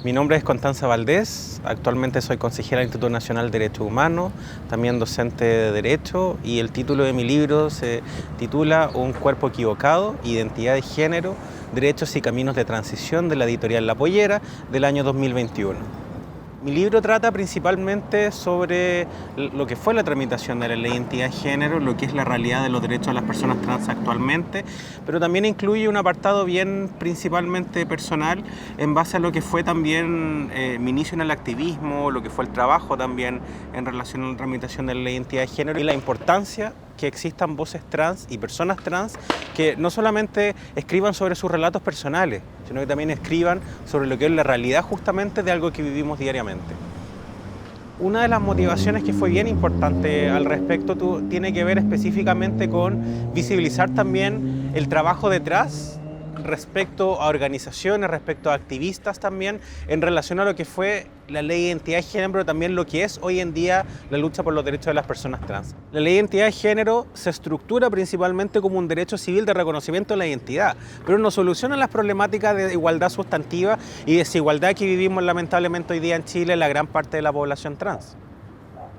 Mi nombre es Constanza Valdés, actualmente soy consejera del Instituto Nacional de Derechos Humanos, también docente de Derecho, y el título de mi libro se titula Un cuerpo equivocado, identidad de género, derechos y caminos de transición, de la editorial La Pollera del año 2021. Mi libro trata principalmente sobre lo que fue la tramitación de la ley de identidad de género, lo que es la realidad de los derechos de las personas trans actualmente, pero también incluye un apartado bien principalmente personal en base a lo que fue también mi inicio en el activismo, lo que fue el trabajo también en relación a la tramitación de la ley de identidad de género y la importancia que existan voces trans y personas trans que no solamente escriban sobre sus relatos personales, sino que también escriban sobre lo que es la realidad justamente de algo que vivimos diariamente. Una de las motivaciones que fue bien importante al respecto tiene que ver específicamente con visibilizar también el trabajo detrás respecto a organizaciones, respecto a activistas también, en relación a lo que fue la ley de identidad de género, pero también lo que es hoy en día la lucha por los derechos de las personas trans. La ley de identidad de género se estructura principalmente como un derecho civil de reconocimiento de la identidad, pero no soluciona las problemáticas de igualdad sustantiva y desigualdad que vivimos lamentablemente hoy día en Chile la gran parte de la población trans.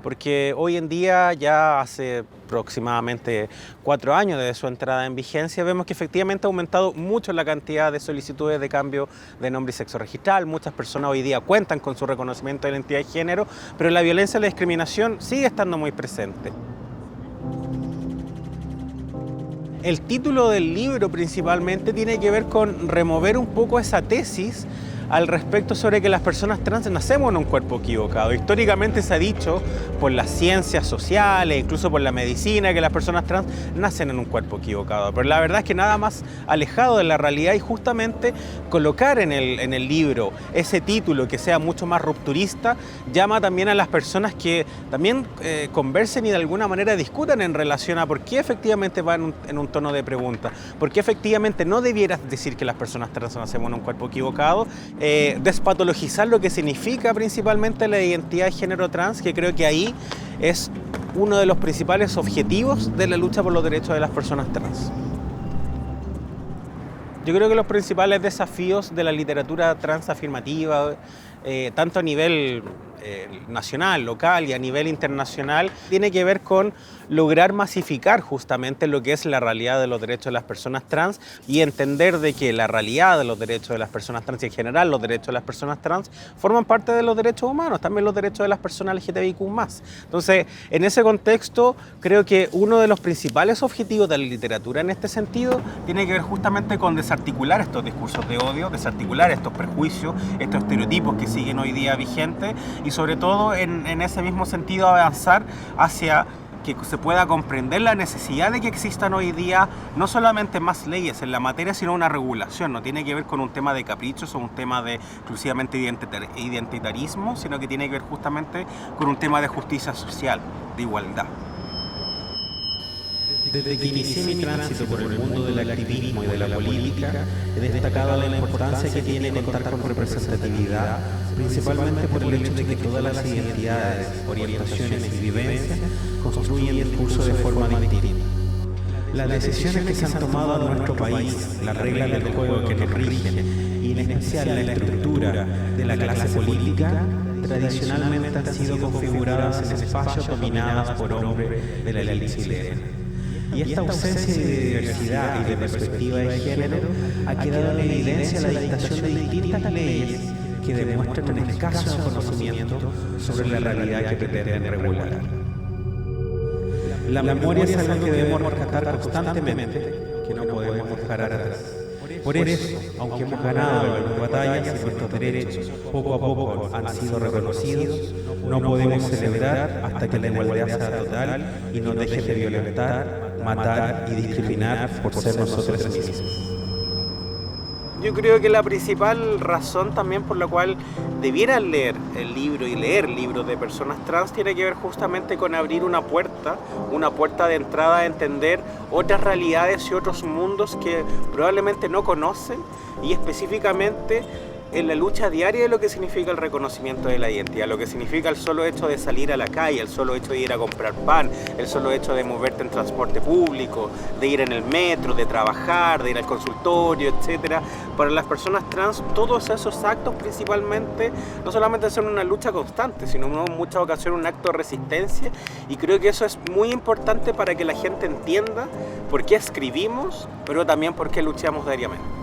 Porque hoy en día, ya hace aproximadamente 4 años desde su entrada en vigencia, vemos que efectivamente ha aumentado mucho la cantidad de solicitudes de cambio de nombre y sexo registral. Muchas personas hoy día cuentan con su reconocimiento de la identidad de género, pero la violencia y la discriminación sigue estando muy presente. El título del libro principalmente tiene que ver con remover un poco esa tesis al respecto sobre que las personas trans nacemos en un cuerpo equivocado. Históricamente se ha dicho por las ciencias sociales, incluso por la medicina, que las personas trans nacen en un cuerpo equivocado. Pero la verdad es que nada más alejado de la realidad, y justamente colocar en el libro ese título que sea mucho más rupturista llama también a las personas que también conversen y de alguna manera discutan en relación a por qué efectivamente va en un tono de pregunta, por qué efectivamente no debieras decir que las personas trans nacemos en un cuerpo equivocado. Despatologizar lo que significa principalmente la identidad de género trans, que creo que ahí es uno de los principales objetivos de la lucha por los derechos de las personas trans. Yo creo que los principales desafíos de la literatura transafirmativa, tanto a nivel nacional, local y a nivel internacional, tiene que ver con lograr masificar justamente lo que es la realidad de los derechos de las personas trans y entender de que la realidad de los derechos de las personas trans y en general los derechos de las personas trans forman parte de los derechos humanos, también los derechos de las personas LGTBIQ+. Entonces, en ese contexto, creo que uno de los principales objetivos de la literatura en este sentido tiene que ver justamente con desarticular estos discursos de odio, desarticular estos prejuicios, estos estereotipos que siguen hoy día vigentes y sobre todo en ese mismo sentido avanzar hacia que se pueda comprender la necesidad de que existan hoy día no solamente más leyes en la materia, sino una regulación. No tiene que ver con un tema de caprichos o un tema de exclusivamente identitarismo, sino que tiene que ver justamente con un tema de justicia social, de igualdad. Desde que inicié mi tránsito por el mundo del activismo y de la política, he destacado la importancia que tiene contar con representatividad, principalmente por el hecho de que todas las identidades, orientaciones y vivencias construyen el discurso de forma distinta. Las decisiones que se han tomado en nuestro país, las reglas del juego que nos rigen y en especial la estructura de la clase política, tradicionalmente han sido configuradas en espacios dominados por hombres de la élite chilena. Y esta ausencia de diversidad y de perspectiva de género ha quedado en evidencia la dictación de distintas leyes que demuestran un escaso conocimiento sobre la realidad que pretenden regular. La memoria es algo que debemos rescatar constantemente, que no podemos dejar atrás. Por eso, aunque hemos ganado algunas batallas y nuestros derechos poco a poco han sido reconocidos, no podemos celebrar hasta que la igualdad sea total y nos deje de violentar, matar y discriminar por ser nosotros mismos. Yo creo que la principal razón también por la cual debieran leer el libro y leer libros de personas trans tiene que ver justamente con abrir una puerta de entrada a entender otras realidades y otros mundos que probablemente no conocen y específicamente en la lucha diaria de lo que significa el reconocimiento de la identidad, lo que significa el solo hecho de salir a la calle, el solo hecho de ir a comprar pan, el solo hecho de moverte en transporte público, de ir en el metro, de trabajar, de ir al consultorio, etcétera. Para las personas trans, todos esos actos principalmente no solamente son una lucha constante, sino en muchas ocasiones un acto de resistencia, y creo que eso es muy importante para que la gente entienda por qué escribimos, pero también por qué luchamos diariamente.